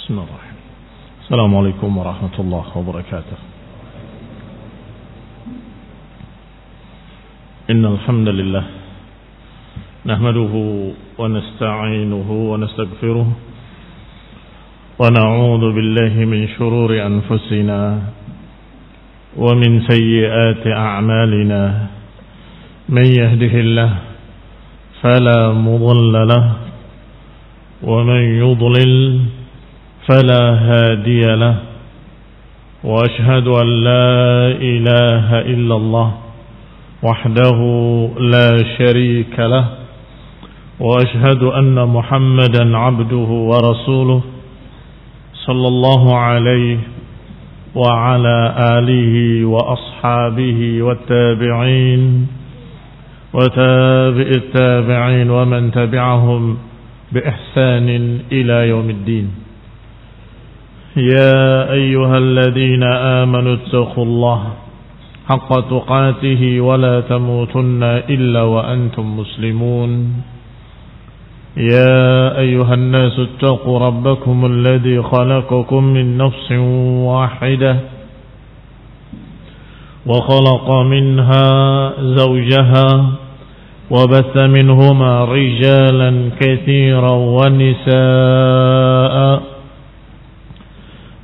Bismillahirrahmanirrahim. Assalamualaikum warahmatullahi wabarakatuh. Innal hamdalillah nahmaduhu wa nasta'inuhu wa nastaghfiruh wa na'udzu billahi min shururi anfusina wa min sayyiati a'malina. Man yahdihillahu fala mudilla lahu wa man yudlil فلا هادي له وأشهد أن لا إله إلا الله وحده لا شريك له وأشهد أن محمدا عبده ورسوله صلى الله عليه وعلى آله وأصحابه والتابعين وتابع التابعين ومن تبعهم بإحسان إلى يوم الدين. يا أيها الذين آمنوا اتقوا الله حق تقاته ولا تموتن إلا وأنتم مسلمون. يا أيها الناس اتقوا ربكم الذي خلقكم من نفس واحدة وخلق منها زوجها وبث منهما رجالا كثيرا ونساء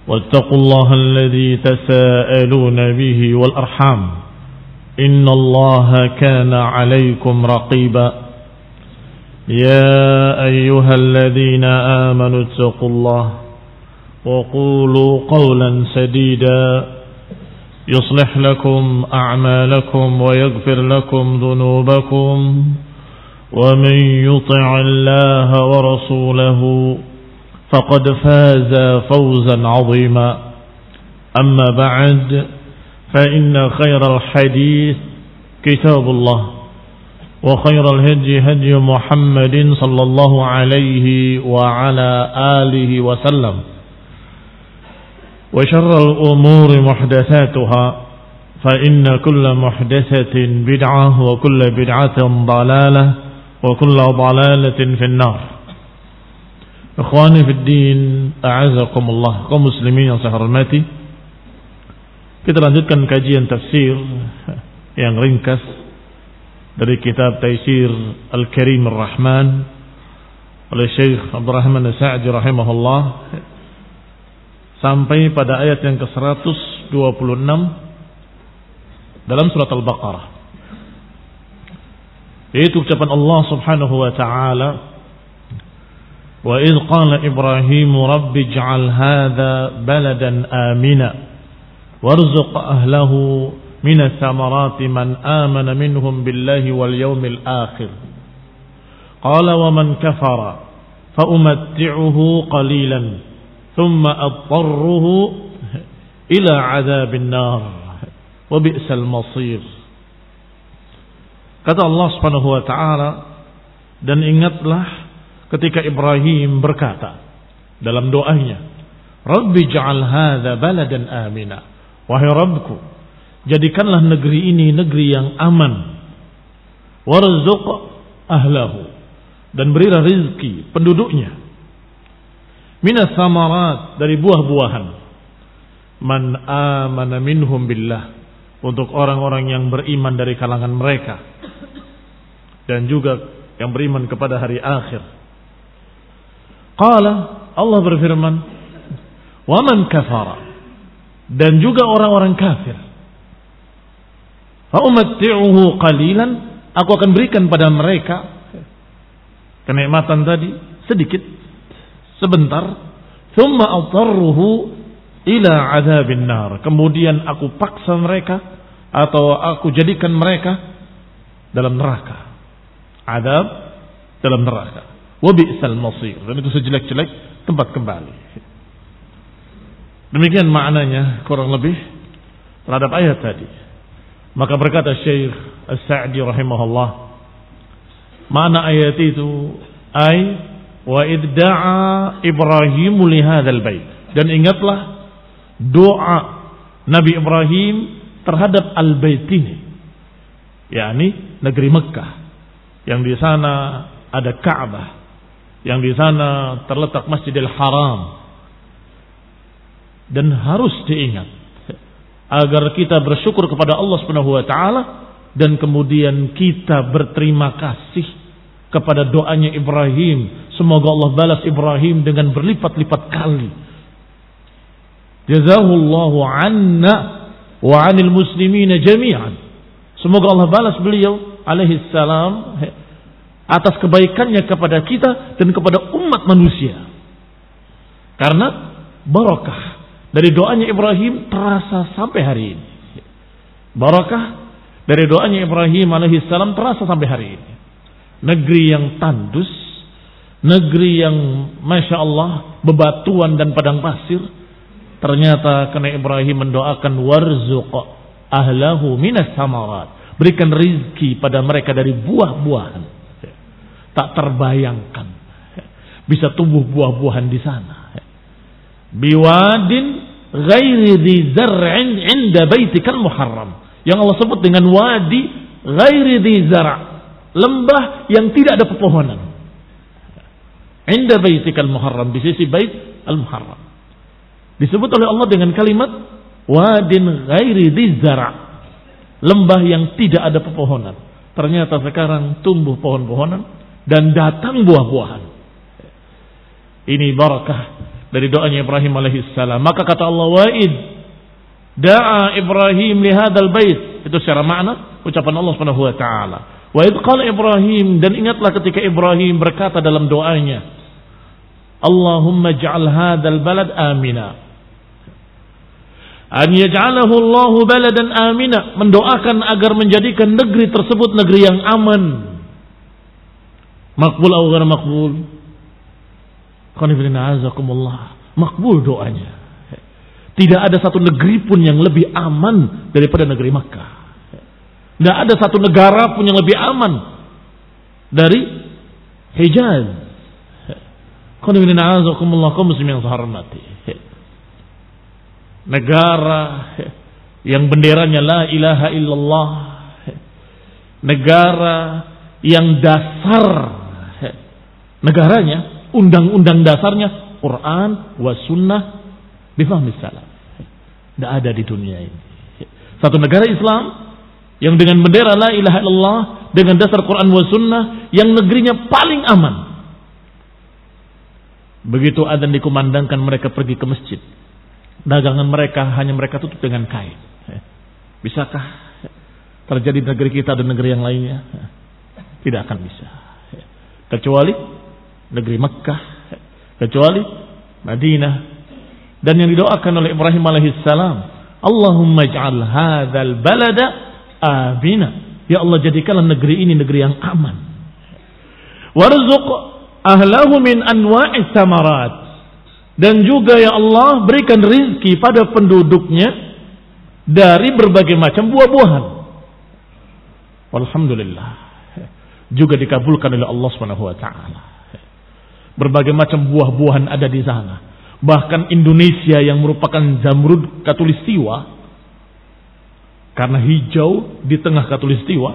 واتقوا الله الذي تساءلون به والأرحام إن الله كان عليكم رقيبا. يا أيها الذين آمنوا اتقوا الله وقولوا قولا سديدا يصلح لكم أعمالكم ويغفر لكم ذنوبكم ومن يطع الله ورسوله فقد فاز فوزا عظيما. أما بعد فإن خير الحديث كتاب الله وخير الهدي هدي محمد صلى الله عليه وعلى آله وسلم وشر الأمور محدثاتها فإن كل محدثة بدعة وكل بدعة ضلالة وكل ضلالة في النار. Ikhwani fid din, a'azakumullah, kaum muslimin yang saya hormati. Kita lanjutkan kajian tafsir yang ringkas dari kitab Taisir Al-Karim Ar-Rahman oleh Syekh Abdurrahman As-Sa'di rahimahullah sampai pada ayat yang ke-126 dalam surat Al-Baqarah, yaitu ucapan Allah Subhanahu wa taala, وَإِذْ قَالَ إِبْرَاهِيمُ رَبِّ اجْعَلْ هَذَا بَلَدًا آمِنًا وَارْزُقْ أَهْلَهُ مِنَ الثَّمَرَاتِ مَنْ آمَنَ مِنْهُمْ بِاللَّهِ وَالْيَوْمِ الْآخِرِ قَالَ وَمَنْ كَفَرَ فَأُمَتِّعُهُ قَلِيلًا ثُمَّ أَضْطَرُّهُ إِلَى عَذَابِ النَّارِ وَبِئْسَ الْمَصِيرُ. Kata Allah Subhanahu wa taala, dan ingatlah ketika Ibrahim berkata dalam doanya, Rabbi ja'al hadza baladan amina, wahai Rabbku, jadikanlah negeri ini negeri yang aman, warzuq ahlahu, dan berilah rizki penduduknya, minas samarat, dari buah-buahan, man amana minhum billah, untuk orang-orang yang beriman dari kalangan mereka dan juga yang beriman kepada hari akhir. Qala, Allah berfirman, wa man kafara, dan juga orang-orang kafir, fa umatti'uhu qalilan, aku akan berikan pada mereka kenikmatan tadi sedikit, sebentar, thumma atarruhu ila adzabin nar, kemudian aku paksa mereka atau aku jadikan mereka dalam neraka, azab dalam neraka. Wa bi'sal masir, dan itu sejelek-jelek tempat kembali. Demikian maknanya kurang lebih terhadap ayat tadi. Maka berkata Syekh As-Sa'di rahimahullah, makna ayat itu ay wa idda'a Ibrahim li hadzal bait, dan ingatlah doa Nabi Ibrahim terhadap al-bait ini, yakni negeri Mekah, yang di sana ada Ka'bah, yang di sana terletak Masjidil Haram, dan harus diingat agar kita bersyukur kepada Allah Subhanahu wa taala dan kemudian kita berterima kasih kepada doanya Ibrahim. Semoga Allah balas Ibrahim dengan berlipat-lipat kali. Jazahullahu anna wa 'anil muslimina jami'an. Semoga Allah balas beliau alaihi salam atas kebaikannya kepada kita dan kepada umat manusia. Karena barakah dari doanya Ibrahim terasa sampai hari ini. Barakah dari doanya Ibrahim alaihi salam terasa sampai hari ini. Negeri yang tandus, negeri yang Masya Allah bebatuan dan padang pasir, ternyata karena Ibrahim mendoakan warzuq ahlahu minas samarat, berikan rizki pada mereka dari buah-buahan. Tak terbayangkan bisa tumbuh buah-buahan di sana. Biwadin ghairi dzi zar'in 'inda baitikal muharram, yang Allah sebut dengan wadi ghairi dzi zar', lembah yang tidak ada pepohonan. 'Inda baitikal muharram, di sisi bait al-muharram. Disebut oleh Allah dengan kalimat wadin ghairi dzi zar', lembah yang tidak ada pepohonan. Ternyata sekarang tumbuh pohon-pohonan dan datang buah-buahan. Ini barakah dari doanya Ibrahim alaihissalam. Maka kata Allah, wa'id da'a Ibrahim lihadzal bait. Itu secara makna ucapan Allah Subhanahu wa taala. Wa'id qala Ibrahim, dan ingatlah ketika Ibrahim berkata dalam doanya, Allahumma ij'al hadzal balad amina. An yaj'alahu Allahu baladan amina, mendoakan agar menjadikan negeri tersebut negeri yang aman. Makbul atau ghair makbul? Makbul doanya. Tidak ada satu negeri pun yang lebih aman daripada negeri Makkah. Tidak ada satu negara pun yang lebih aman dari Hijaz. Negara yang benderanya la ilaha illallah, negara yang dasar negaranya, undang-undang dasarnya Quran wa sunnah bifahmi salaf. Tidak ada di dunia ini satu negara Islam yang dengan bendera la ilaha illallah, dengan dasar Quran wa sunnah, yang negerinya paling aman. Begitu adzan dikumandangkan, mereka pergi ke masjid. Dagangan mereka hanya mereka tutup dengan kain. Bisakah terjadi di negeri kita dan negeri yang lainnya? Tidak akan bisa. Kecuali negeri Mekkah, kecuali Madinah. Dan yang didoakan oleh Ibrahim alaihissalam, Allahumma ij'al hadzal balada amina. Ya Allah, jadikanlah negeri ini negeri yang aman. Warzuq ahlahu min anwa'is samarat. Dan juga ya Allah, berikan rizki pada penduduknya dari berbagai macam buah-buahan. Alhamdulillah, juga dikabulkan oleh Allah Subhanahu wa taala. Berbagai macam buah-buahan ada di sana. Bahkan Indonesia yang merupakan zamrud khatulistiwa, karena hijau di tengah khatulistiwa,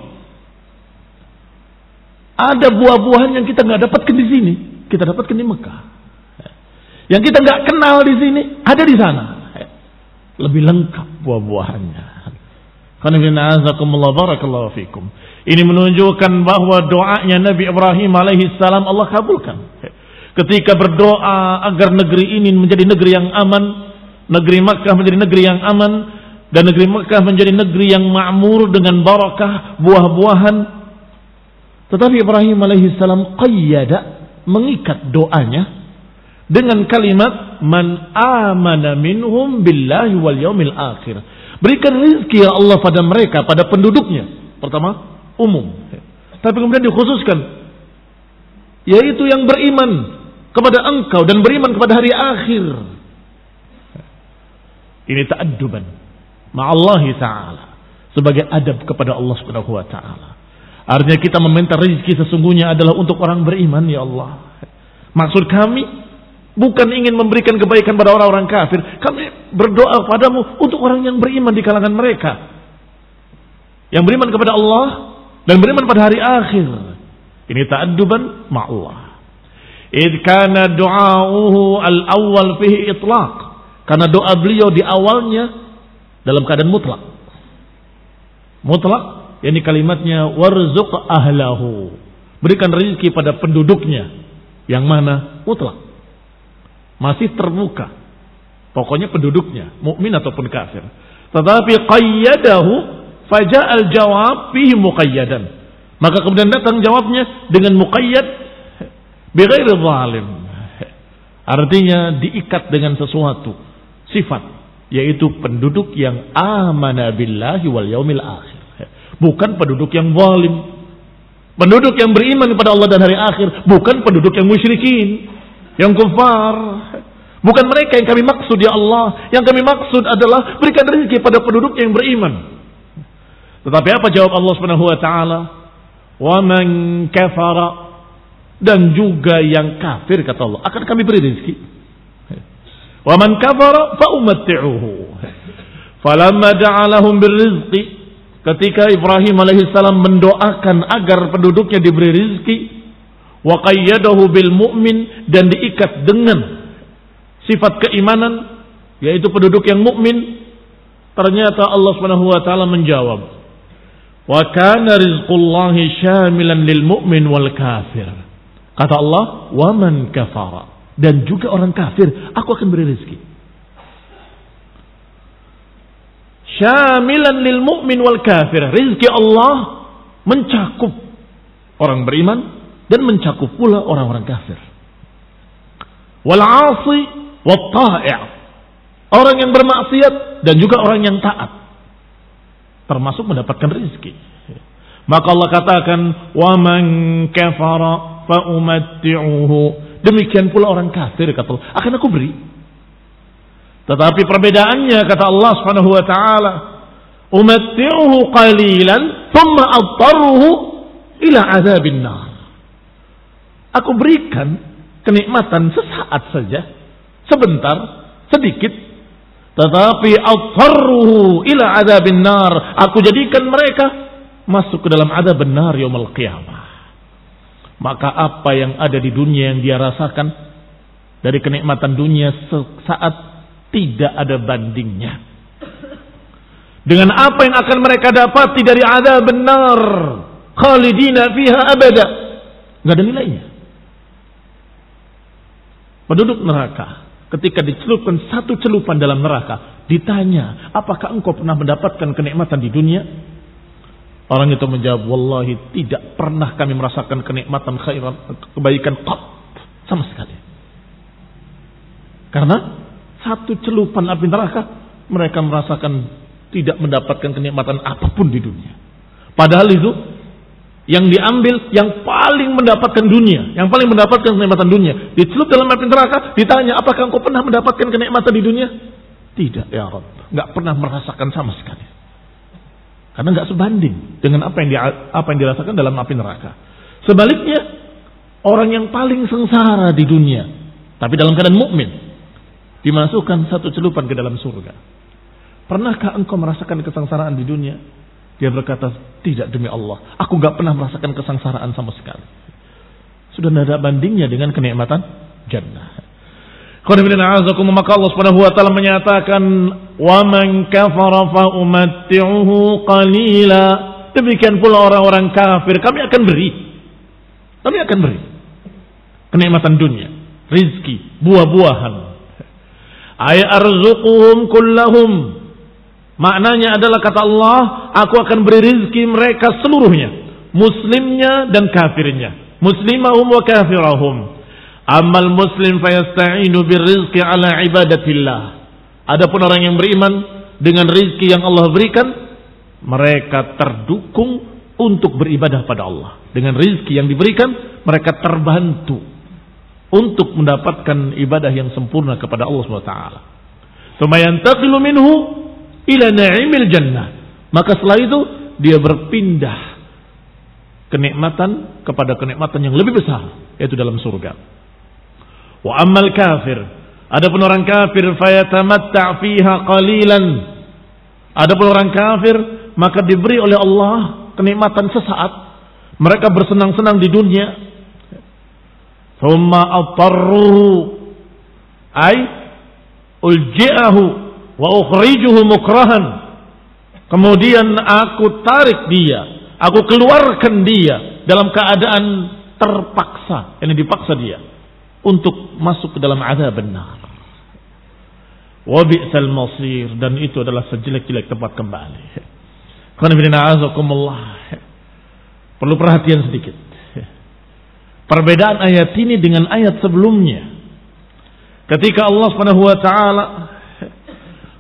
ada buah-buahan yang kita nggak dapatkan di sini, kita dapatkan di Mekah. Yang kita nggak kenal di sini ada di sana. Lebih lengkap buah-buahannya. Barakallahu fikum. Ini menunjukkan bahwa doanya Nabi Ibrahim alaihissalam Allah kabulkan. Ketika berdoa agar negeri ini menjadi negeri yang aman, negeri Makkah menjadi negeri yang aman, dan negeri Makkah menjadi negeri yang makmur dengan barakah buah-buahan. Tetapi Ibrahim alaihissalam qayyada, mengikat doanya dengan kalimat man amana minhum billahi wal yaumil akhir. Berikan rizki ya Allah pada mereka, pada penduduknya. Pertama umum, tapi kemudian dikhususkan, yaitu yang beriman kepada engkau dan beriman kepada hari akhir. Ini ta'adduban ma'allahi ta'ala, sebagai adab kepada Allah Subhanahu wa ta'ala. Artinya kita meminta rizki sesungguhnya adalah untuk orang beriman. Ya Allah, maksud kami bukan ingin memberikan kebaikan pada orang-orang kafir. Kami berdoa padamu untuk orang yang beriman di kalangan mereka, yang beriman kepada Allah dan beriman pada hari akhir. Ini ta'adduban ma'allah. Idh kana du'a'uhu al-awwal fihi itlaq. Karena doa beliau di awalnya dalam keadaan mutlak. Mutlak, yakni kalimatnya warzuq ahlahu. Berikan rezeki pada penduduknya. Yang mana? Mutlak. Masih terbuka. Pokoknya penduduknya, mukmin ataupun kafir. Tetapi qayyadahu faja'al jawab fihi muqayyadan. Maka kemudian datang jawabnya dengan muqayyad bighairi zalim. Artinya diikat dengan sesuatu, sifat, yaitu penduduk yang amana billahi wal yaumil akhir. Bukan penduduk yang zalim. Penduduk yang beriman kepada Allah dan hari akhir, bukan penduduk yang musyrikin, yang kufar. Bukan mereka yang kami maksud ya Allah. Yang kami maksud adalah berikan rezeki pada penduduk yang beriman. Tetapi apa jawab Allah Subhanahu wa taala? Wa man kafara, dan juga yang kafir kata Allah akan kami beri rezeki. Wa man kafara fa umatti'uhu. Falamma da'alahum birrizqi, ketika Ibrahim alaihissalam mendoakan agar penduduknya diberi rezeki, wa qayyadahu bil mu'min, dan diikat dengan sifat keimanan, yaitu penduduk yang mukmin, ternyata Allah Subhanahu wa taala menjawab, wa kana rizqullahi syamilan lil mu'min wal kafir. Kata Allah, wa man kafara, dan juga orang kafir aku akan beri rezeki. Syamilan lil mu'min wal kafir. Rezeki Allah mencakup orang beriman dan mencakup pula orang-orang kafir. Wal 'asi wat ta'i'. Orang yang bermaksiat dan juga orang yang taat termasuk mendapatkan rezeki. Maka Allah katakan, wa man kafara fa umatti'uhu. Demikian pula orang kafir kata Allah, akan aku beri. Tetapi perbedaannya kata Allah Subhanahu wa taala, umatti'uhu qalilan thumma adtarruhu ila adzabin nar. Aku berikan kenikmatan sesaat saja, sebentar, sedikit, tetapi adtarruhu ila adzabin nar. Aku jadikan mereka masuk ke dalam adzabun nar yaumul qiyamah. Maka apa yang ada di dunia yang dia rasakan dari kenikmatan dunia sesaat tidak ada bandingnya dengan apa yang akan mereka dapati dari azab benar, khalidina fiha abada. Enggak ada nilainya. Penduduk neraka ketika dicelupkan satu celupan dalam neraka, ditanya, apakah engkau pernah mendapatkan kenikmatan di dunia? Orang itu menjawab, wallahi tidak pernah kami merasakan kenikmatan khairan, kebaikan qat, sama sekali. Karena satu celupan api neraka, mereka merasakan tidak mendapatkan kenikmatan apapun di dunia. Padahal itu yang diambil yang paling mendapatkan dunia, yang paling mendapatkan kenikmatan dunia, dicelup dalam api neraka, ditanya, apakah engkau pernah mendapatkan kenikmatan di dunia? Tidak ya Rabb, nggak pernah merasakan sama sekali. Karena nggak sebanding dengan apa yang dirasakan dalam api neraka. Sebaliknya, orang yang paling sengsara di dunia, tapi dalam keadaan mukmin, dimasukkan satu celupan ke dalam surga. Pernahkah engkau merasakan kesengsaraan di dunia? Dia berkata, tidak demi Allah, aku gak pernah merasakan kesengsaraan sama sekali. Sudah tidak ada bandingnya dengan kenikmatan jannah. Maka Allah Subhanahu wa taala menyatakan, wa man kafara fa umatti'uhu qalila. Demikian pula orang-orang kafir, kami akan beri kenikmatan dunia, rizki, buah-buahan. Ay arzuquhum kullahum. Maknanya adalah kata Allah, aku akan beri rizki mereka seluruhnya, muslimnya dan kafirnya, muslimahum wa kafirahum. Amal muslim fayasta'inu birrizqi ala ibadatillah. Adapun orang yang beriman dengan rizki yang Allah berikan, mereka terdukung untuk beribadah pada Allah. Dengan rizki yang diberikan, mereka terbantu untuk mendapatkan ibadah yang sempurna kepada Allah SWT. Tsumma yantaqilu minhu ila na'imil jannah. Maka setelah itu dia berpindah kenikmatan kepada kenikmatan yang lebih besar, yaitu dalam surga. Wa ammal kafir, adapun orang kafir, fayatamatta' fiha qalilan. Adapun orang kafir, maka diberi oleh Allah kenikmatan sesaat. Mereka bersenang-senang di dunia. Thumma atarruhu, ay ulji'ahu wa ukhrijuhu mukrahan. Kemudian aku tarik dia, aku keluarkan dia dalam keadaan terpaksa, ini dipaksa dia untuk masuk ke dalam azab benar. Wa bi'sal masir, dan itu adalah sejelek-jelek tempat kembali. Perlu perhatian sedikit. Perbedaan ayat ini dengan ayat sebelumnya. Ketika Allah Subhanahu wa taala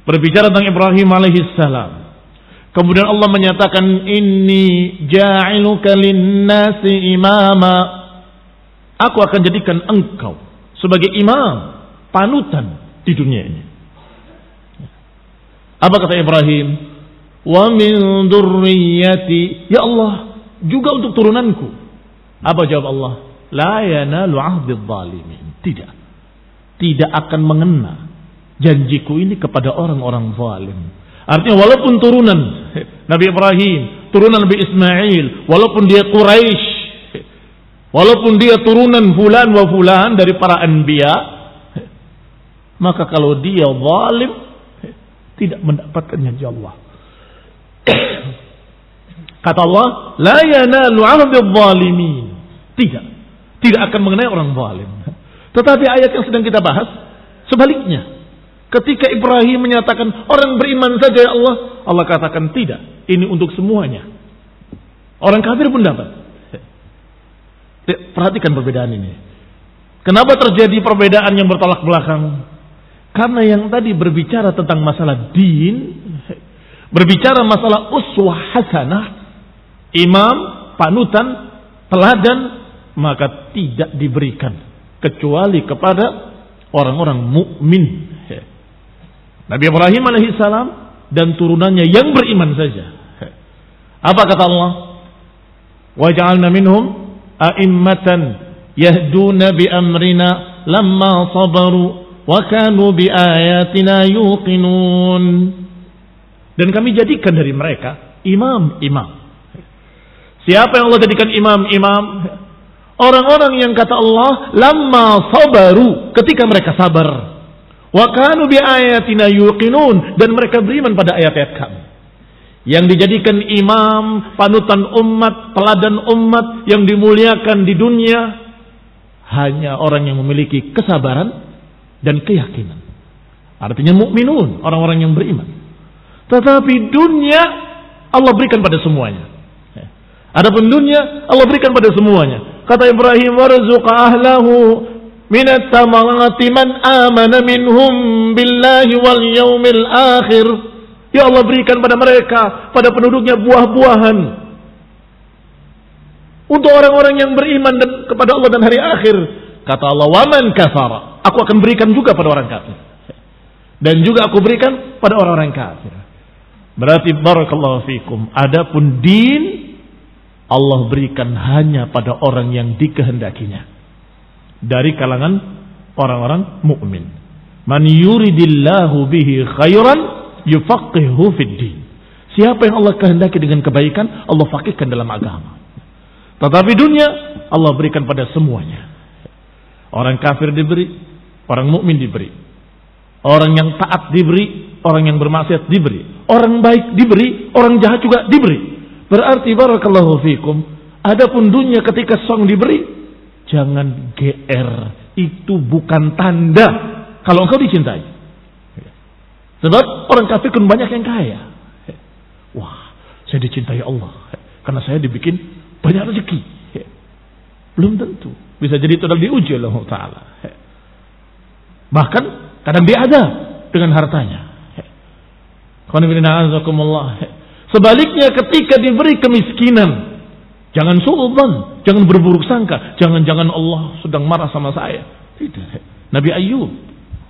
berbicara tentang Ibrahim alaihi salam, kemudian Allah menyatakan inni ja'iluka lin-nasi imama. Aku akan jadikan engkau sebagai imam, panutan di dunia ini. Apa kata Ibrahim? Wa min dzurriyyati, ya Allah, juga untuk turunanku. Apa jawab Allah? La yanalu 'ahdidz zalimin. Tidak akan mengena janjiku ini kepada orang-orang zalim. Artinya walaupun turunan Nabi Ibrahim, turunan Nabi Ismail, walaupun dia Quraisy, walaupun dia turunan fulan wa fulan dari para anbiya, maka kalau dia zalim tidak mendapatkan janji Allah. Kata Allah, la yanalu 'ahdidz zalimin. Tidak akan mengenai orang zalim. Tetapi ayat yang sedang kita bahas sebaliknya. Ketika Ibrahim menyatakan orang beriman saja ya Allah, Allah katakan tidak, ini untuk semuanya. Orang kafir pun dapat. Perhatikan perbedaan ini. Kenapa terjadi perbedaan yang bertolak belakang? Karena yang tadi berbicara tentang masalah din, berbicara masalah uswah hasanah, imam, panutan, teladan, maka tidak diberikan kecuali kepada orang-orang mukmin. Nabi Ibrahim alaihissalam dan turunannya yang beriman saja. Apa kata Allah? Wa ja'alna minhum a'immatan yahduna bi amrina lamma sabaru wa kanu bi ayatina yuqinun. Dan kami jadikan dari mereka imam-imam. Siapa yang Allah jadikan imam-imam? Orang-orang yang kata Allah lamma sabaru, ketika mereka sabar. Wa kanu bi ayatina yuqinun, dan mereka beriman pada ayat-ayat kami. Yang dijadikan imam, panutan umat, teladan umat yang dimuliakan di dunia hanya orang yang memiliki kesabaran dan keyakinan. Artinya mukminun, orang-orang yang beriman. Tetapi dunia Allah berikan pada semuanya. Adapun dunia Allah berikan pada semuanya. Kata Ibrahim, warzuq ahlahu minat tamarati man amana minhum billahi wal yaumil akhir. Ya Allah, berikan pada mereka, pada penduduknya buah-buahan. Untuk orang-orang yang beriman dan kepada Allah dan hari akhir. Kata Allah, waman kafara, aku akan berikan juga pada orang kafir. Dan juga aku berikan pada orang-orang kafir. Berarti barakallahu fikum, adapun din Allah berikan hanya pada orang yang dikehendakinya dari kalangan orang-orang mukmin. Man yuridillahu bihi khairan yufaqihu fid din. Siapa yang Allah kehendaki dengan kebaikan, Allah faqihkan dalam agama. Tetapi dunia Allah berikan pada semuanya. Orang kafir diberi, orang mukmin diberi. Orang yang taat diberi, orang yang bermaksiat diberi. Orang baik diberi, orang jahat juga diberi. Berarti barakallahu fikum, adapun dunia ketika song diberi, jangan GR. Itu bukan tanda kalau engkau dicintai. Sebab orang kafir kan banyak yang kaya. Wah, saya dicintai Allah karena saya dibikin banyak rezeki. Belum tentu. Bisa jadi itu adalah diuji oleh Allah Ta'ala. Bahkan kadang diadab dengan hartanya. Sebaliknya ketika diberi kemiskinan, jangan suudzon, jangan berburuk sangka, jangan-jangan Allah sedang marah sama saya. Tidak. Nabi Ayub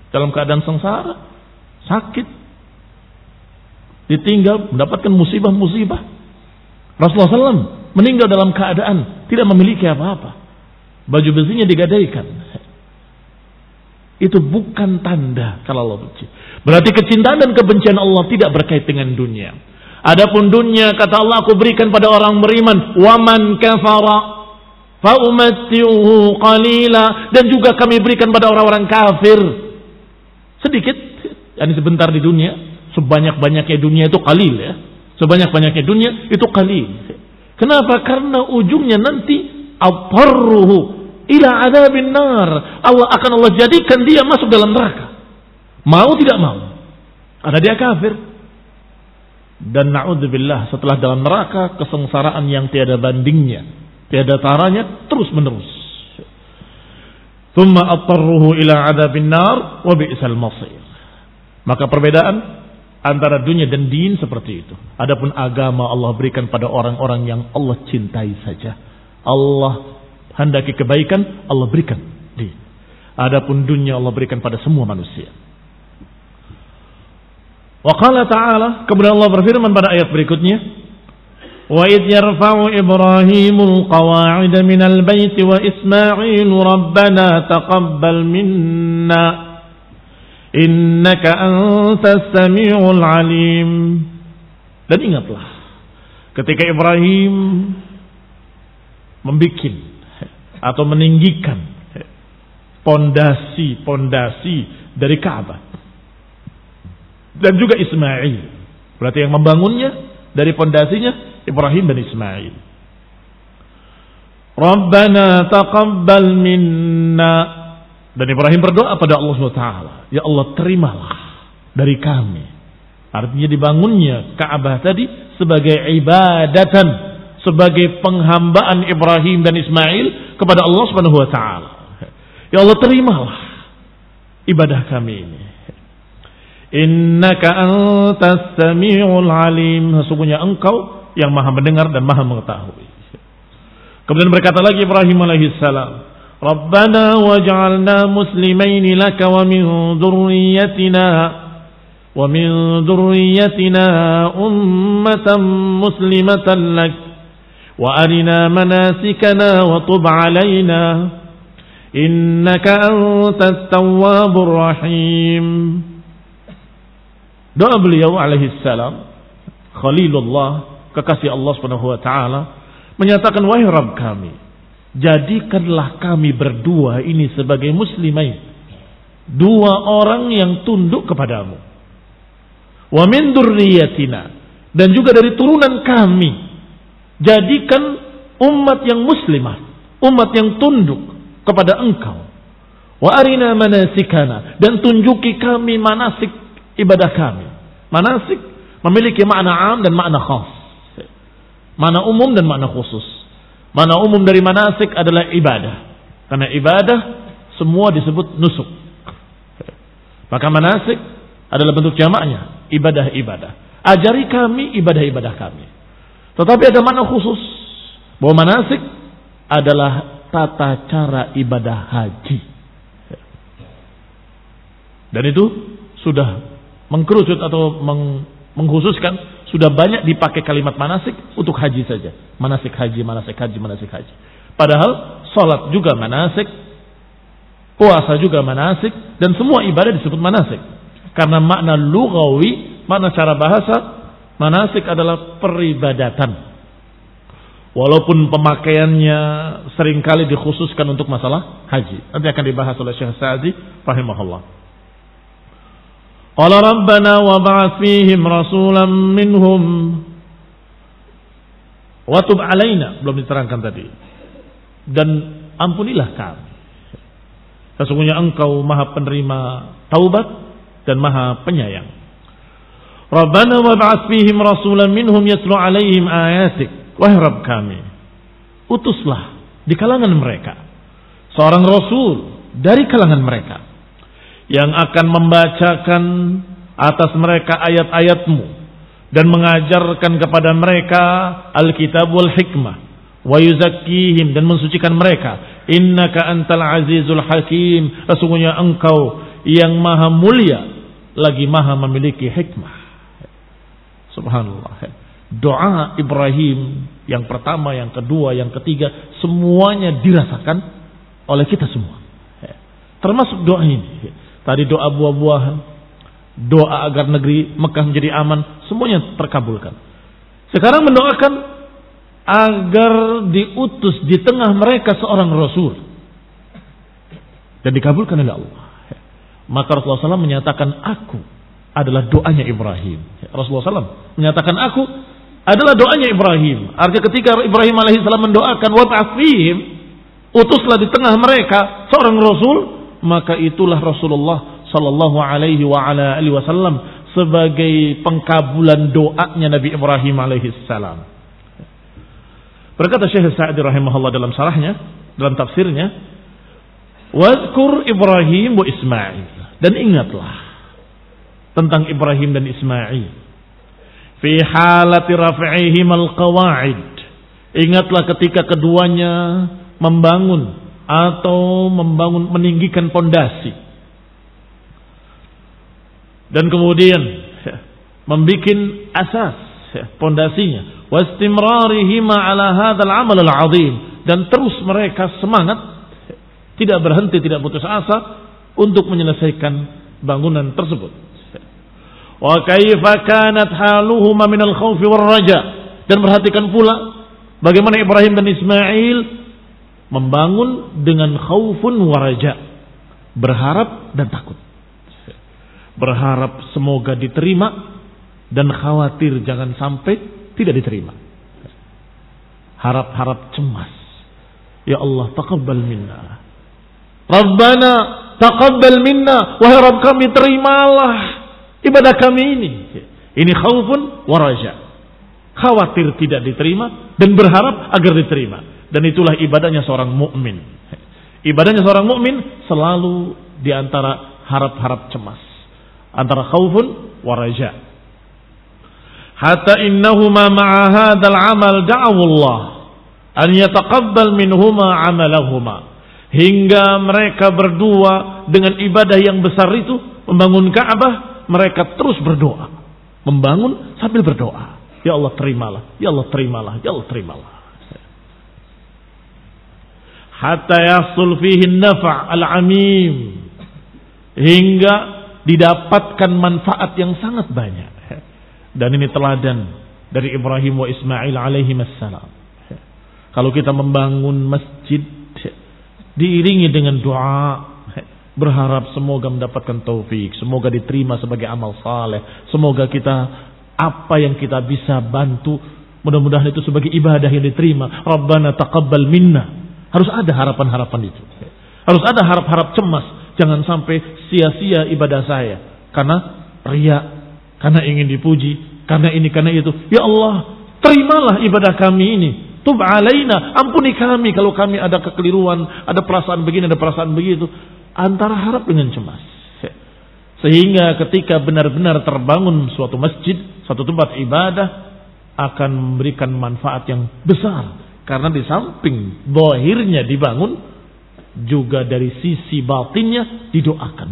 dalam keadaan sengsara, sakit, ditinggal, mendapatkan musibah-musibah. Rasulullah SAW meninggal dalam keadaan tidak memiliki apa-apa. Baju besinya digadaikan. Itu bukan tanda kalau Allah benci. Berarti kecintaan dan kebencian Allah tidak berkait dengan dunia. Adapun dunia, kata Allah, aku berikan pada orang beriman. Waman kafara fa umatti'uhu qalila, dan juga kami berikan pada orang-orang kafir sedikit, yakni sebentar di dunia, sebanyak-banyaknya dunia itu qalil ya. Sebanyak-banyaknya dunia itu qalil. Kenapa? Karena ujungnya nanti atarruhu ila adzabin nar. Allah jadikan dia masuk dalam neraka. Mau tidak mau. Karena dia kafir. Dan na'udzubillah, setelah dalam neraka kesengsaraan yang tiada bandingnya, tiada taranya, terus menerus. Tsumma atarruhu ila adzabin nar wa bi'sal masir. Maka perbedaan antara dunia dan din seperti itu. Adapun agama Allah berikan pada orang-orang yang Allah cintai saja. Allah hendaki kebaikan, Allah berikan din. Adapun dunia Allah berikan pada semua manusia. Wa qala ta'ala, kemudian Allah berfirman pada ayat berikutnya, wa idh yarfa'u Ibrahimul qawa'ida minal baiti wa Ismailu rabbana taqabbal minna innaka antas sami'ul alim. Dan ingatlah ketika Ibrahim membikin atau meninggikan pondasi dari Ka'bah, dan juga Ismail, berarti yang membangunnya dari pondasinya Ibrahim dan Ismail. Rabbana taqabbal minna, dan Ibrahim berdoa pada Allah SWT, ya Allah terimalah dari kami. Artinya dibangunnya Ka'bah tadi sebagai ibadatan, sebagai penghambaan Ibrahim dan Ismail kepada Allah SWT. Ya Allah terimalah ibadah kami ini. Innaka antas sami'ul alim, sesungguhnya engkau yang maha mendengar dan maha mengetahui. Kemudian berkata lagi Ibrahim alaihissalam, Rabbana waj'alna muslimaini laka wa min dhurriyyatina ummatan muslimatan lak wa arina manasikana wa tub alaina innaka antat tawwabur rahim. Doa beliau alaihissalam, Khalilullah, kekasih Allah Subhanahu wa taala, menyatakan, wahai Rabb kami, jadikanlah kami berdua ini sebagai muslimain, dua orang yang tunduk kepadamu. Wa min dzurriyyatina, dan juga dari turunan kami, jadikan umat yang muslimah, umat yang tunduk kepada engkau. Wa arina manasikana, dan tunjuki kami manasik ibadah kami. Manasik memiliki makna am dan makna khas, makna umum dan makna khusus. Makna umum dari manasik adalah ibadah, karena ibadah semua disebut nusuk. Maka manasik adalah bentuk jamaknya, ibadah-ibadah. Ajari kami ibadah-ibadah kami. Tetapi ada makna khusus, bahwa manasik adalah tata cara ibadah haji. Dan itu sudah mengkerucut atau mengkhususkan, sudah banyak dipakai kalimat manasik untuk haji saja. Manasik haji, manasik haji, manasik haji. Padahal salat juga manasik, puasa juga manasik, dan semua ibadah disebut manasik. Karena makna lughawi, makna cara bahasa, manasik adalah peribadatan. Walaupun pemakaiannya seringkali dikhususkan untuk masalah haji. Nanti akan dibahas oleh Syekh Sa'di rahimahullah. Qala rabbana wa ba'ath fihim rasulan minhum wa tub alaina, belum diterangkan tadi. Dan ampunilah kami, sesungguhnya engkau maha penerima taubat dan maha penyayang. Rabbana wa ba'ath fihim rasulan minhum yatlu alaihim ayatik, wahai Rabb kami, utuslah di kalangan mereka seorang rasul dari kalangan mereka yang akan membacakan atas mereka ayat-ayatmu dan mengajarkan kepada mereka Alkitab wal hikmah wa yuzakkihim, dan mensucikan mereka. Innaka antal azizul hakim, sesungguhnya engkau yang maha mulia lagi maha memiliki hikmah. Subhanallah. Doa Ibrahim yang pertama, yang kedua, yang ketiga, semuanya dirasakan oleh kita semua, termasuk doa ini. Tadi doa buah-buahan, doa agar negeri Mekah menjadi aman, semuanya terkabulkan. Sekarang mendoakan agar diutus di tengah mereka seorang Rasul, dan dikabulkan oleh Allah. Maka Rasulullah SAW menyatakan, aku adalah doanya Ibrahim. Rasulullah SAW menyatakan aku adalah doanya Ibrahim. Artinya ketika Ibrahim alaihissalam mendoakan wab'ats fihim, utuslah di tengah mereka seorang rasul, maka itulah Rasulullah sallallahu alaihi wa ala alihi wasallam sebagai pengkabulan doanya Nabi Ibrahim alaihissalam. Berkata Syekh Sa'di rahimahullah dalam syarahnya, dalam tafsirnya, "Wazkur Ibrahim wa Ismail." Dan ingatlah tentang Ibrahim dan Ismail. Fi halati raf'ihim al-qawa'id. Ingatlah ketika keduanya membangun meninggikan pondasi. Dan kemudian membikin asas pondasinya. Wastimrarihima ala hadzal amal al-'azim, dan terus mereka semangat, tidak berhenti, tidak putus asa untuk menyelesaikan bangunan tersebut. Wa kaifa kanat haluhuma min al-khawfi war-raja, dan perhatikan pula bagaimana Ibrahim dan Ismail membangun dengan khaufun wa raja, berharap dan takut. Berharap semoga diterima dan khawatir jangan sampai tidak diterima. Harap-harap cemas. Ya Allah, taqabbal minna. Rabbana taqabbal minna, wahai Rabb kami, terimalah ibadah kami ini. Ini khaufun wa raja. Khawatir tidak diterima dan berharap agar diterima. Dan itulah ibadahnya seorang mukmin. Ibadahnya seorang mukmin selalu di antara harap-harap cemas, antara khaufun wa raja. Hatta innahuma ma'a hadzal amal da'u Allah an yataqabbal minhuma amalahuma. Hingga mereka berdua dengan ibadah yang besar itu, membangun Ka'bah, mereka terus berdoa. Membangun sambil berdoa. Ya Allah terimalah, ya Allah terimalah, ya Allah terimalah. Hatta yasul fihi an-nafa' al-'amim. Hingga didapatkan manfaat yang sangat banyak. Dan ini teladan dari Ibrahim wa Ismail alaihi wassalam. Kalau kita membangun masjid, diiringi dengan doa, berharap semoga mendapatkan taufik, semoga diterima sebagai amal saleh, semoga kita apa yang kita bisa bantu, mudah-mudahan itu sebagai ibadah yang diterima. Rabbana taqabbal minna. Harus ada harapan-harapan itu. Harus ada harap-harap cemas. Jangan sampai sia-sia ibadah saya karena riya, karena ingin dipuji, karena ini, karena itu. Ya Allah, terimalah ibadah kami ini. Tub alaina, ampuni kami kalau kami ada kekeliruan, ada perasaan begini, ada perasaan begitu. Antara harap dengan cemas. Sehingga ketika benar-benar terbangun suatu masjid, suatu tempat ibadah, akan memberikan manfaat yang besar. Karena di samping zahirnya dibangun, juga dari sisi batinnya didoakan.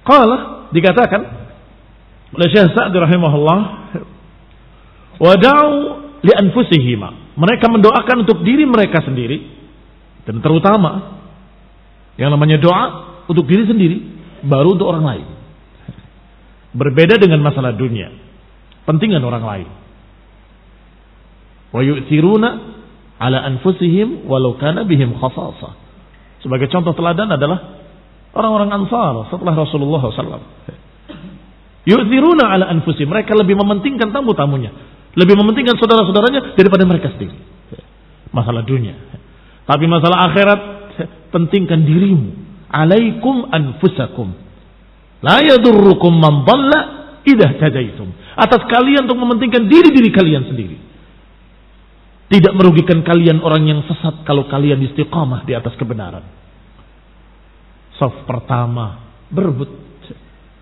Qala, dikatakan oleh Syekh Sa'di rahimahullah, wada'u li anfusihima. Mereka mendoakan untuk diri mereka sendiri, dan terutama yang namanya doa untuk diri sendiri, baru untuk orang lain. Berbeda dengan masalah dunia, pentingan orang lain. Wa yu'thiruna ala anfusihim walau kana bihim khasasah. Sebagai contoh teladan adalah orang-orang Ansar setelah Rasulullah SAW. Yu'thiruna ala anfusihim, mereka lebih mementingkan tamu-tamunya, lebih mementingkan saudara-saudaranya daripada mereka sendiri. Masalah dunia. Tapi masalah akhirat, pentingkan dirimu. Alaikum anfusakum, la yadurrukum man dhalla idza tadaitum. Atas kalian untuk mementingkan diri-diri kalian sendiri. Tidak merugikan kalian orang yang sesat kalau kalian istiqamah di atas kebenaran. Saf pertama berebut,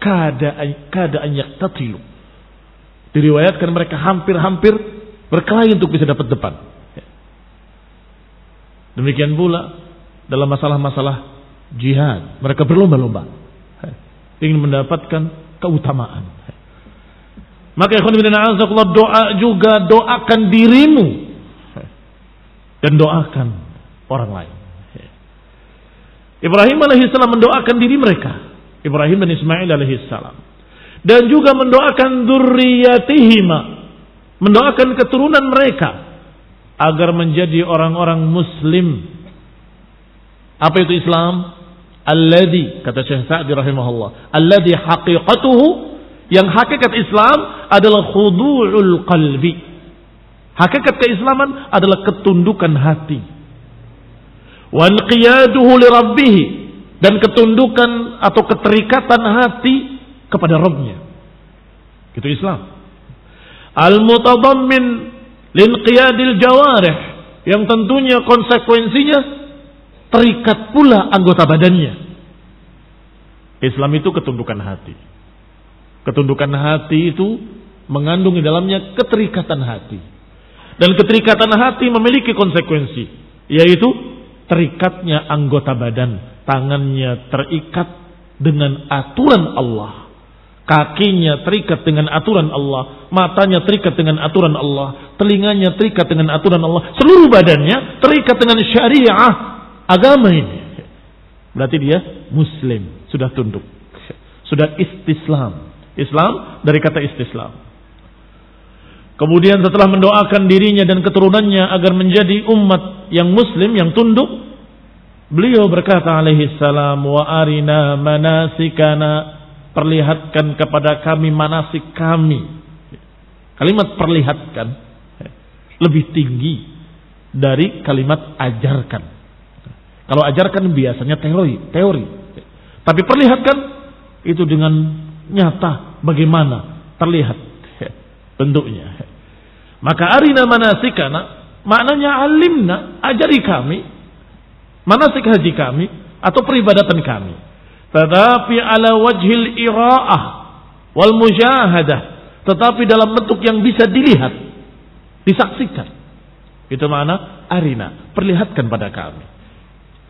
keadaan yaktatilu. Diriwayatkan mereka hampir-hampir berkelahi untuk bisa dapat depan. Demikian pula dalam masalah-masalah jihad, mereka berlomba-lomba ingin mendapatkan keutamaan. Maka ikhwan fillah, doa juga, doakan dirimu dan doakan orang lain. Ibrahim alaihissalam mendoakan diri mereka, Ibrahim dan Ismail alaihissalam, dan juga mendoakan dzurriyyatihima, mendoakan keturunan mereka agar menjadi orang-orang muslim. Apa itu Islam? Alladhi, kata Syekh Sa'di rahimahullah, alladhi haqiqatuhu, yang hakikat Islam adalah khudu'ul qalbi. Hakikat keislaman adalah ketundukan hati. Wa inqiyaduhu li rabbih, dan ketundukan atau keterikatan hati kepada Rabbnya. Itu Islam. Al-mutadammin linqiyadil jawarih, yang tentunya konsekuensinya terikat pula anggota badannya. Islam itu ketundukan hati. Ketundukan hati itu mengandung di dalamnya keterikatan hati. Dan keterikatan hati memiliki konsekuensi, yaitu terikatnya anggota badan. Tangannya terikat dengan aturan Allah, kakinya terikat dengan aturan Allah, matanya terikat dengan aturan Allah, telinganya terikat dengan aturan Allah, seluruh badannya terikat dengan syariah agama ini. Berarti dia muslim, sudah tunduk, sudah istislam. Islam dari kata istislam. Kemudian setelah mendoakan dirinya dan keturunannya agar menjadi umat yang muslim, yang tunduk, beliau berkata alaihi salam, wa arina manasikana, perlihatkan kepada kami manasik kami. Kalimat perlihatkan lebih tinggi dari kalimat ajarkan. Kalau ajarkan biasanya teori. Tapi perlihatkan itu dengan nyata, bagaimana terlihat bentuknya. Maka arina manasikana, maknanya alimna, ajari kami manasik haji kami atau peribadatan kami. Tetapi ala wajhil ira'ah wal mujahadah, tetapi dalam bentuk yang bisa dilihat, disaksikan. Itu makna arina, perlihatkan pada kami.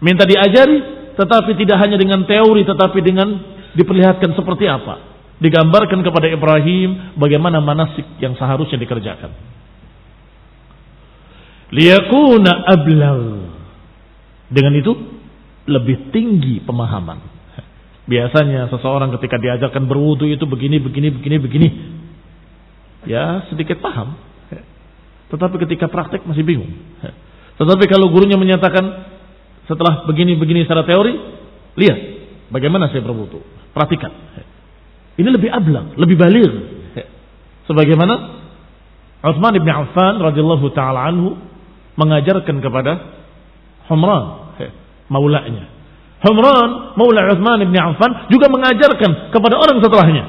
Minta diajari, tetapi tidak hanya dengan teori, tetapi dengan diperlihatkan seperti apa. Digambarkan kepada Ibrahim bagaimana manasik yang seharusnya dikerjakan. Liyakuna ablagh. Dengan itu lebih tinggi pemahaman. Biasanya seseorang ketika diajarkan berwudu itu begini. Ya sedikit paham. Tetapi ketika praktek masih bingung. Tetapi kalau gurunya menyatakan setelah begini secara teori, lihat bagaimana saya berwudu, perhatikan. Ini lebih ablang, lebih baligh. Sebagaimana Utsman bin Affan radhiyallahu taala anhu mengajarkan kepada Humran, maulanya. Humran, maula Utsman bin Affan, juga mengajarkan kepada orang setelahnya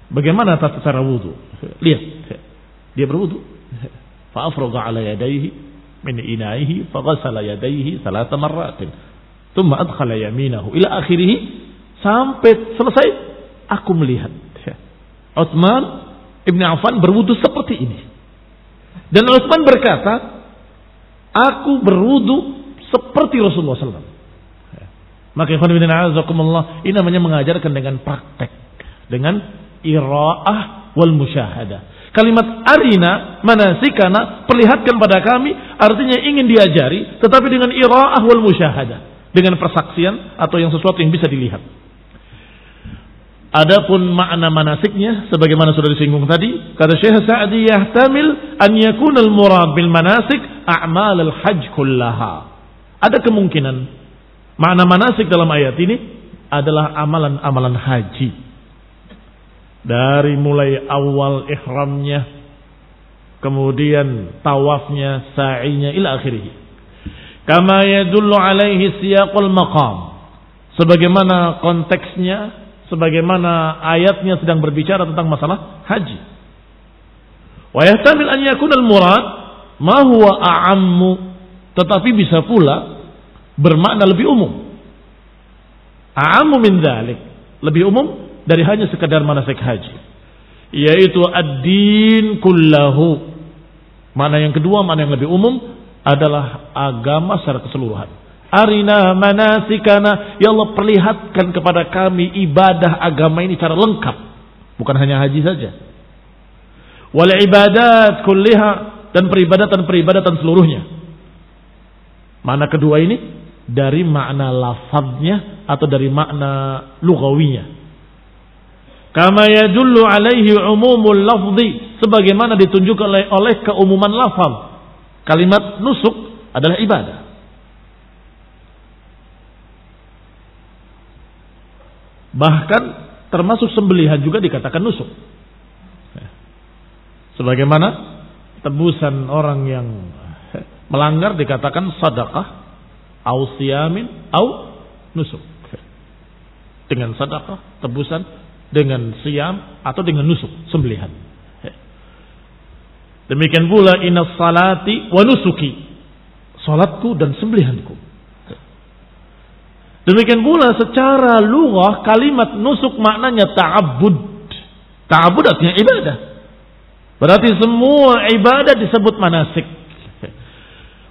bagaimana tata cara wudu. Lihat, dia berwudu. Fa afraga ala yadayhi min inaihi faghasala yadayhi 3 marratin thumma adkhala yaminahu ila akhirih, sampai selesai aku melihat Utsman Ibn Affan berwudu seperti ini. Dan Utsman berkata, aku berwudu seperti Rasulullah SAW. Maka ikhwan fillah azakumullah, ini namanya mengajarkan dengan praktek, dengan ira'ah wal musyahadah. Kalimat arina manasikana, perlihatkan pada kami, artinya ingin diajari, tetapi dengan ira'ah wal musyahadah, dengan persaksian atau yang sesuatu yang bisa dilihat. Adapun makna manasiknya sebagaimana sudah disinggung tadi, kata Syekh Sa'di, yahtamil an yakuna al-murad bil manasik a'mal al-hajj kullaha. Ada kemungkinan makna manasik dalam ayat ini adalah amalan-amalan haji. Dari mulai awal ihramnya, kemudian tawafnya, sa'inya, ila akhirih. Kama yadullu alaihi siyaqul maqam. Sebagaimana konteksnya, sebagaimana ayatnya sedang berbicara tentang masalah haji. Wa yahtamil an yakuna al-murad ma huwa a'ammu, tetapi bisa pula bermakna lebih umum. A'ammu min dzalik, lebih umum dari hanya sekadar manasik haji, yaitu ad-din kullahu. Makna yang kedua, makna yang lebih umum adalah agama secara keseluruhan. Arina manasikana, ya Allah perlihatkan kepada kami ibadah agama ini secara lengkap, bukan hanya haji saja. Wal ibadat kulliha, dan peribadatan seluruhnya. Makna kedua ini dari makna lafadznya atau dari makna lugawinya. Kama yadullu alaihi umumul lafzi, sebagaimana ditunjukkan oleh keumuman lafaz. Kalimat nusuk adalah ibadah. Bahkan termasuk sembelihan juga dikatakan nusuk. Sebagaimana tebusan orang yang melanggar dikatakan sedekah, au siyamin, au nusuk. Dengan sedekah, tebusan, dengan siyam atau dengan nusuk, sembelihan. Demikian pula innas salati wa nusuki, salatku dan sembelihanku. Demikian pula secara lughah kalimat nusuk maknanya ta'abbud. Ta'abbud artinya ibadah. Berarti semua ibadah disebut manasik.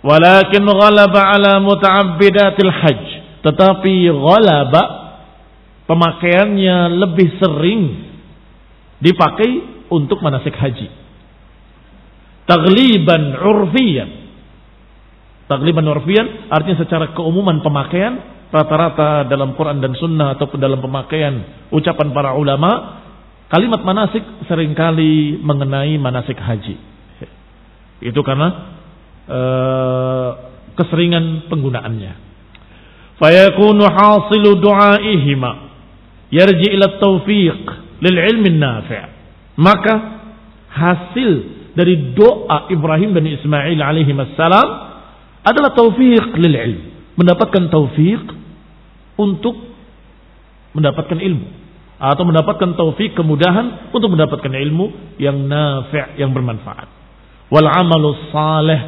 Walakin ghalaba ala muta'abbidatil hajj. Tetapi ghalaba pemakaiannya lebih sering dipakai untuk manasik haji. Tagliban urfiyan. Tagliban urfiyan artinya secara keumuman pemakaian rata-rata dalam Quran dan Sunnah ataupun dalam pemakaian ucapan para ulama, kalimat manasik seringkali mengenai manasik haji. Itu karena keseringan penggunaannya. Fayakunu hasilu du'aihima yarji ila taufiq lil ilmi nafi'. Maka hasil dari doa Ibrahim dan Ismail alaihi wassalam adalah taufiq lil ilm, mendapatkan taufik untuk mendapatkan ilmu atau mendapatkan taufik, kemudahan untuk mendapatkan ilmu yang nafi', yang bermanfaat. Wal amalu salih,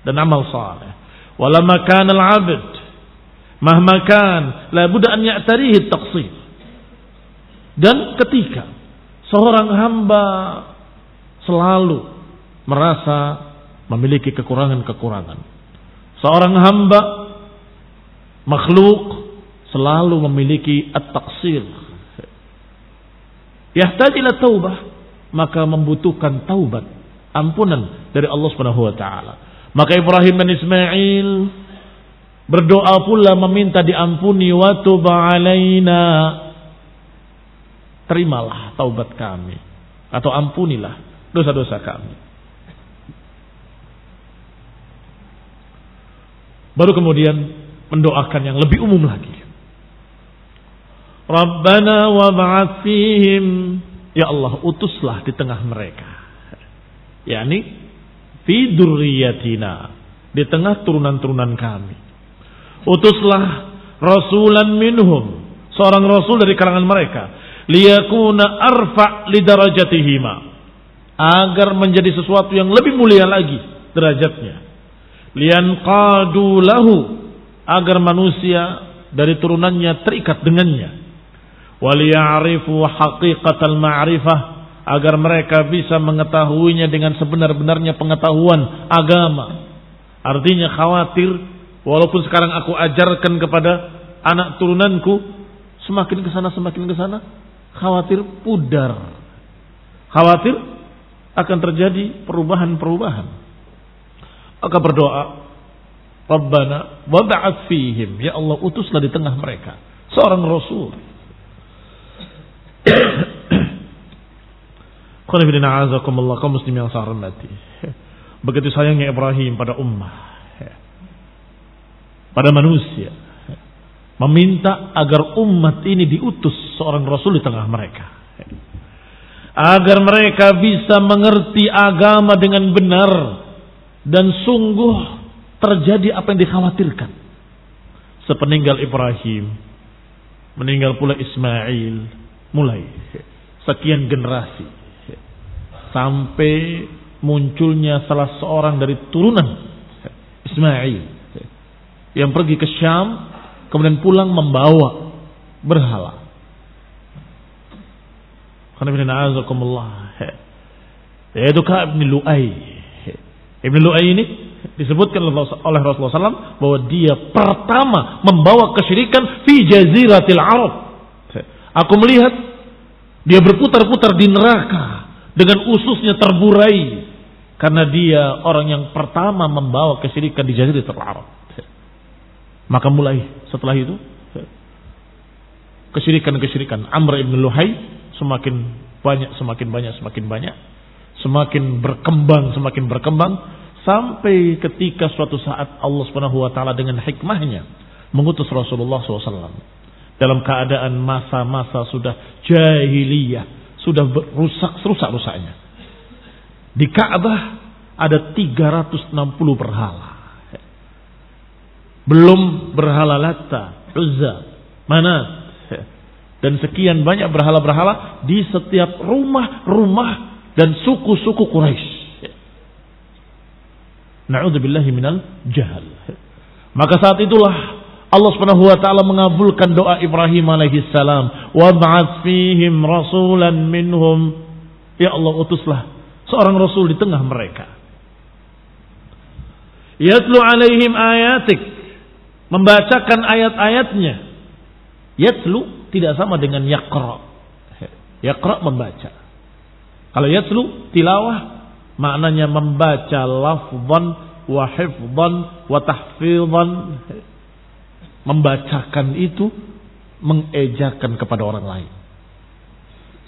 dan amal salih. Walamma kana al-'abd mahma kan la budda an ya'tarihi at-taqsir. Dan ketika seorang hamba selalu merasa memiliki kekurangan-kekurangan, seorang hamba makhluk selalu memiliki at-taqsir, yahtaj ila taubah, maka membutuhkan taubat, ampunan dari Allah Subhanahu wa taala. Maka Ibrahim dan Ismail berdoa pula meminta diampuni, wa tub alaina, terimalah taubat kami atau ampunilah dosa-dosa kami. Baru kemudian mendoakan yang lebih umum lagi. Rabbana wab'ats fihim, ya Allah utuslah di tengah mereka, yakni fi dzurriyyatina, di tengah turunan-turunan kami. Utuslah rasulan minhum, seorang rasul dari kalangan mereka, liyakuna arfa' lidarajatihima, agar menjadi sesuatu yang lebih mulia lagi derajatnya. Liyanqadu lahu, agar manusia dari turunannya terikat dengannya. Waliya'rifu haqiqatal ma'rifah, agar mereka bisa mengetahuinya dengan sebenar-benarnya pengetahuan agama. Artinya khawatir, walaupun sekarang aku ajarkan kepada anak turunanku, semakin ke sana, khawatir pudar. Khawatir akan terjadi perubahan-perubahan. Maka berdoa, Rabbana wab'ats fihim, ya Allah utuslah di tengah mereka seorang rasul. Kaum muslim yang saya hormati, begitu sayangnya Ibrahim pada ummah, pada manusia, meminta agar umat ini diutus seorang rasul di tengah mereka, agar mereka bisa mengerti agama dengan benar dan sungguh terjadi apa yang dikhawatirkan. Sepeninggal Ibrahim, meninggal pula Ismail, mulai sekian generasi sampai munculnya salah seorang dari turunan Ismail yang pergi ke Syam, kemudian pulang membawa berhala. Yaitu Ka'ab bin Lu'ay. Ibn Lu'ay ini disebutkan oleh Rasulullah SAW bahwa dia pertama membawa kesyirikan fi jaziratil Arab. Aku melihat dia berputar-putar di neraka dengan ususnya terburai karena dia orang yang pertama membawa kesyirikan di jaziratil Arab. Maka mulai setelah itu kesyirikan Amr ibn Luhay semakin banyak, semakin berkembang sampai ketika suatu saat Allah Subhanahu wa taala dengan hikmahnya mengutus Rasulullah SAW dalam keadaan masa-masa sudah jahiliyah, sudah rusak-rusaknya. Di Ka'bah ada 360 berhala. Belum berhala Latta, Uzza, Manat, dan sekian banyak berhala-berhala di setiap rumah-rumah dan suku-suku Quraisy. Na'udzubillahi minal jahal. Maka saat itulah Allah Subhanahu wa taala mengabulkan doa Ibrahim alaihi salam, "Wab'ats fihim rasulan minhum." Ya Allah, utuslah seorang rasul di tengah mereka. Yatlu alaihim ayatik, membacakan ayat-ayatnya. Yatlu tidak sama dengan yaqra. Yaqra membaca. Kalau yatlu tilawah maknanya membaca lafzan wa hifzan wa tahfizan. Membacakan itu mengejakan kepada orang lain.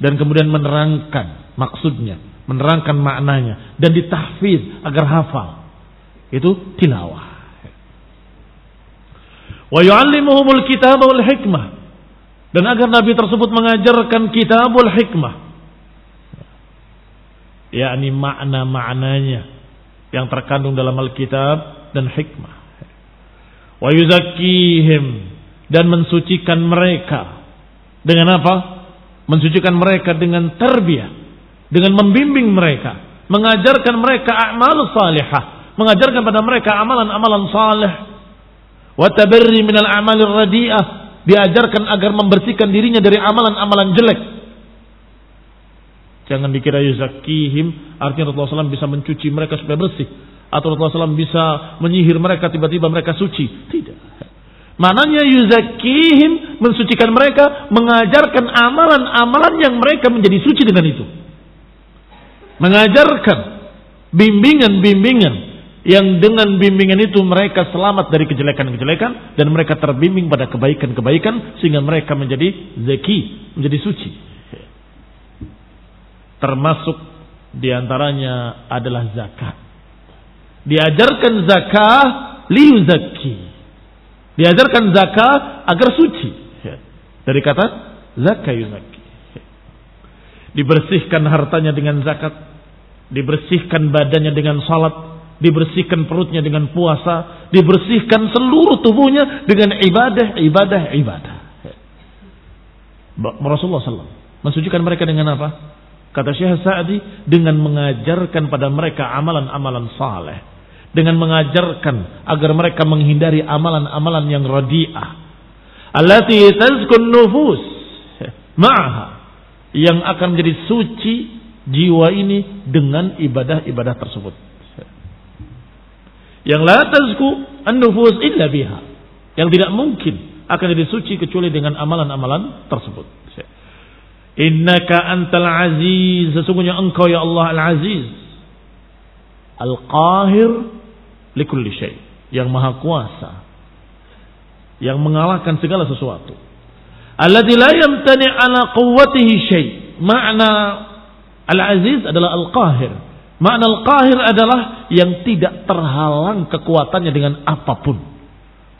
Dan kemudian menerangkan maksudnya, menerangkan maknanya dan ditahfiz agar hafal. Itu tilawah. Wa yu'allimuhumul kitab wal hikmah. Dan agar Nabi tersebut mengajarkan kitabul hikmah. Yakni makna-maknanya yang terkandung dalam Alkitab dan hikmah. Wa yuzakkihim, dan mensucikan mereka. Dengan apa? Mensucikan mereka dengan tarbiyah, dengan membimbing mereka, mengajarkan mereka a'mal salihah, mengajarkan pada mereka amalan-amalan saleh. Wa tabarri minal a'malir radi'ah, diajarkan agar membersihkan dirinya dari amalan-amalan jelek. Jangan dikira yuzakkihim artinya Rasulullah SAW bisa mencuci mereka supaya bersih, atau Rasulullah SAW bisa menyihir mereka tiba-tiba mereka suci. Tidak. Maknanya yuzakkihim, mensucikan mereka, mengajarkan amalan-amalan yang mereka menjadi suci dengan itu. Mengajarkan bimbingan-bimbingan yang dengan bimbingan itu mereka selamat dari kejelekan-kejelekan dan mereka terbimbing pada kebaikan-kebaikan sehingga mereka menjadi zaki, menjadi suci. Termasuk diantaranya adalah zakat. Diajarkan zakat liyuzakki. Diajarkan zakat agar suci. Dari kata zakka yuzakki. Dibersihkan hartanya dengan zakat, dibersihkan badannya dengan salat, dibersihkan perutnya dengan puasa, dibersihkan seluruh tubuhnya dengan ibadah. Rasulullah SAW mensucikan mereka dengan apa? Kata Syekh Sa'di, dengan mengajarkan pada mereka amalan-amalan saleh, dengan mengajarkan agar mereka menghindari amalan-amalan yang radi'ah, allati tazkun nufus ma'aha, yang akan menjadi suci jiwa ini dengan ibadah-ibadah tersebut. Yang la tazku an-nufus illa biha, yang tidak mungkin akan jadi suci kecuali dengan amalan-amalan tersebut. Innaka antal aziz, sesungguhnya engkau ya Allah al-aziz, al-qahir likulli syai', yang maha kuasa, yang mengalahkan segala sesuatu. Alladzi la yamtani ala quwwatihi syai'. Makna al-aziz adalah al-qahir. Makna al-qahir adalah yang tidak terhalang kekuatannya dengan apapun.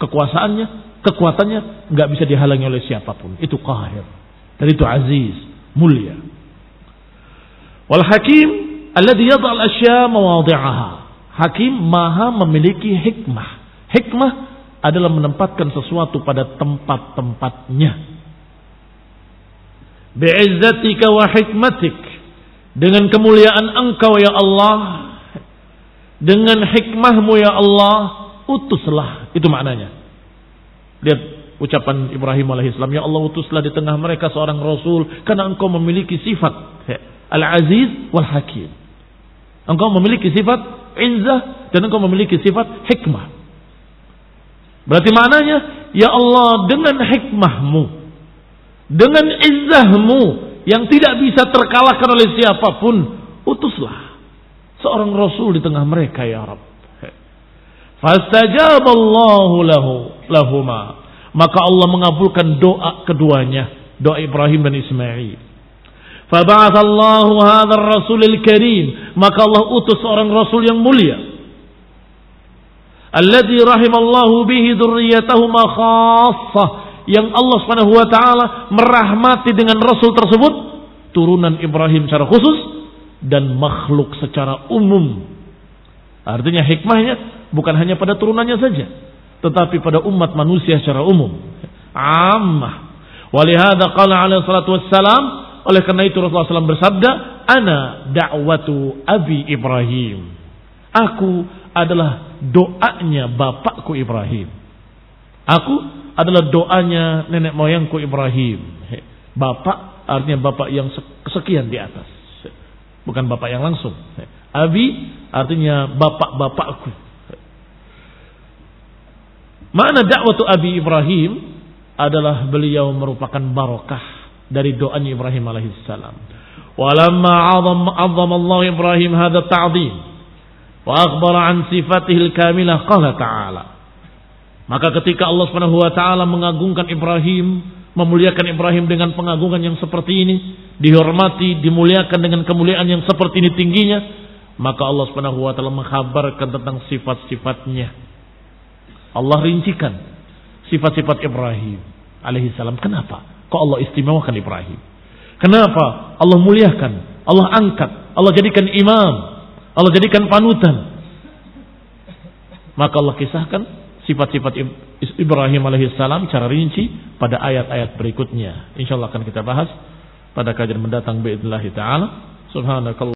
Kekuatannya enggak bisa dihalangi oleh siapapun. Itu qahir. Dan itu aziz, mulia. Wal hakim alladzi yad'a al-asya' mawadhi'aha. Hakim maha memiliki hikmah. Hikmah adalah menempatkan sesuatu pada tempat-tempatnya. Bi'izzatika wa hikmatik, dengan kemuliaan engkau ya Allah, dengan hikmahmu ya Allah, utuslah. Itu maknanya. Lihat ucapan Ibrahim alaihissalam, ya Allah utuslah di tengah mereka seorang rasul, karena engkau memiliki sifat al-aziz wal hakim. Engkau memiliki sifat izzah dan engkau memiliki sifat hikmah. Berarti maknanya, ya Allah dengan hikmahmu, dengan izzahmu yang tidak bisa terkalahkan oleh siapapun, utuslah seorang rasul di tengah mereka ya Rabb. Fastajaballahu lahuma, maka Allah mengabulkan doa keduanya, doa Ibrahim dan Ismail. Faba'athallahu hadzal rasulil karim, maka Allah utus seorang rasul yang mulia, alladzi rahimallahu bihi dzurriyyatahuma khassah, yang Allah Subhanahu wa taala merahmati dengan Rasul tersebut, turunan Ibrahim secara khusus dan makhluk secara umum. Artinya hikmahnya bukan hanya pada turunannya saja, tetapi pada umat manusia secara umum. Ammah. Walihada qala alaihi salatu wassalam, oleh karena itu Rasulullah SAW bersabda, ana da'watu Abi Ibrahim. Aku adalah doanya bapakku Ibrahim. Aku adalah doanya nenek moyangku Ibrahim. Bapak artinya bapak yang kesekian di atas, bukan bapak yang langsung. Abi artinya bapak-bapakku. Makna da'watu Abi Ibrahim adalah beliau merupakan barakah dari doanya Ibrahim alaihissalam. Walamma 'azzama Allah Ibrahim hadha ta'zim wa akhbara an sifatihi al-kamilah qala ta'ala. Maka ketika Allah Subhanahu wa taala mengagungkan Ibrahim, memuliakan Ibrahim dengan pengagungan yang seperti ini, dihormati, dimuliakan dengan kemuliaan yang seperti ini tingginya, maka Allah Subhanahu wa taala mengkhabarkan tentang sifat-sifatnya. Allah rincikan sifat-sifat Ibrahim alaihi salam. Kenapa kok Allah istimewakan Ibrahim? Kenapa Allah muliakan, Allah angkat, Allah jadikan imam, Allah jadikan panutan? Maka Allah kisahkan sifat-sifat Ibrahim alaihissalam secara rinci pada ayat-ayat berikutnya. Insyaallah akan kita bahas pada kajian mendatang biidznillah taala. Subhanakallah.